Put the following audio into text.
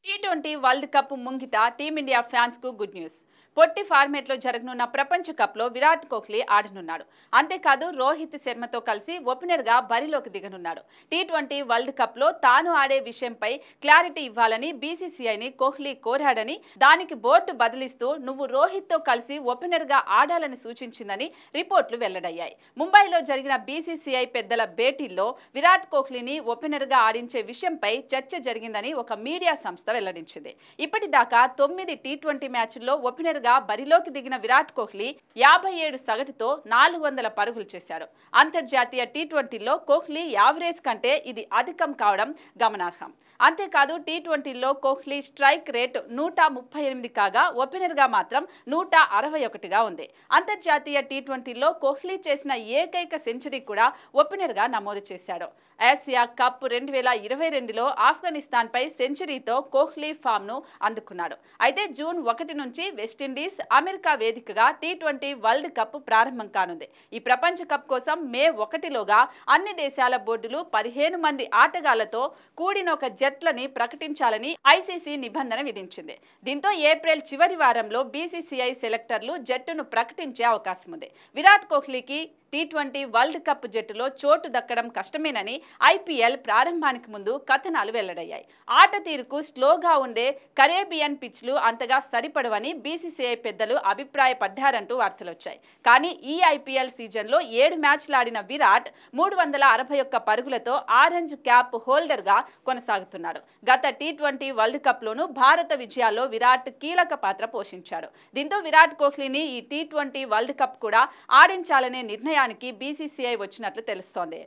T20 world cup ముంగిట team India fans కు good news. పొట్టి format లో జరగనున్న ప్రపంచ కప్ లో విరాట్ కోహ్లీ ఆడనున్నాడు. అంతేకాదు రోహిత్ శర్మతో కలిసి ఓపెనర్ గా బరిలోకి దిగనున్నాడు. టీ20 వరల్డ్ కప్ లో తాను ఆడే విషయంపై క్లారిటీ ఇవ్వాలని బీసీసీఐని కోహ్లీ కోరాడని, దానికి బోర్డు బదిలిస్తూ నువ్వు రోహిత్ తో కలిసి ఓపెనర్ గా ఆడాలని సూచించిందని రిపోర్టులు వెల్లడయ్యాయి. ముంబైలో జరిగిన బీసీసీఐ పెద్దల భేటీల్లో విరాట్ కోహ్లీని ఓపెనర్ గా ఆడించే విషయంపై చర్చ జరిగిందని ఒక మీడియా సంస్థ వెల్లడించింది. ఇప్పటిదాకా 9 టీ20 మ్యాచ్ల్లో ఓపెనర్ గా బరిలోకి దిగిన విరాట్ కోహ్లీ 57 సగటుతో 400 పరుగులు చేశాడు. అంతర్జాతీయ టీ20లో కోహ్లీ యావరేజ్ కంటే ఇది అధికం కావడం గమనార్హం. అంతేకాదు టీ20లో కోహ్లీ స్ట్రైక్ రేట్ 138 కాగా ఓపెనర్ గా మాత్రం 161గా ఉంది. అంతర్జాతీయ టీ20లో కోహ్లీ చేసిన ఏకైక సెంచరీ కూడా ఓపెనర్ గా నమోదు చేశాడు. ఆసియా కప్ 2022లో ఆఫ్ఘనిస్తాన్ పై సెంచరీతో కోహ్లీ ఫామ్ ను అందుకున్నాడు. అయితే జూన్ 1 నుంచి వెస్టిండీస్, అమెరికా వేదికగా టీ20 వరల్డ్ కప్ ప్రారంభం కానుంది. ఈ ప్రపంచ కప్ కోసం మే 1లోగా అన్ని దేశాల బోర్డులు 15 మంది ఆటగాళ్లతో కూడిన ఒక జట్లని ప్రకటించాలని ఐసీసీ నిబంధన విధించింది. దీంతో ఏప్రిల్ చివరి వారంలో బీసీసీఐ సెలెక్టర్లు జట్టును ప్రకటించే అవకాశం ఉంది. విరాట్ కోహ్లీకి టీ20 వరల్డ్ కప్ జట్టులో చోటు దక్కడం కష్టమేనని ఐపీఎల్ ప్రారంభానికి ముందు కథనాలు వెల్లడయ్యాయి. ఆట తీరుకు స్లోగా ఉండే కరేబియన్ పిచ్లు అంతగా సరిపడవని బీసీసీఐ పెద్దలు అభిప్రాయపడ్డారంటూ వార్తలొచ్చాయి. కానీ ఈ ఐపీఎల్ సీజన్లో 7 మ్యాచ్లాడిన విరాట్ 361 పరుగులతో ఆరెంజ్ క్యాప్ హోల్డర్ గా కొనసాగుతున్నాడు. గత టీ20 వరల్డ్ కప్ లోను భారత విజయాల్లో విరాట్ కీలక పాత్ర పోషించాడు. దీంతో విరాట్ కోహ్లీని ఈ టీ20 వరల్డ్ కప్ కూడా ఆడించాలనే నిర్ణయానికి బీసీసీఐ వచ్చినట్లు తెలుస్తోంది.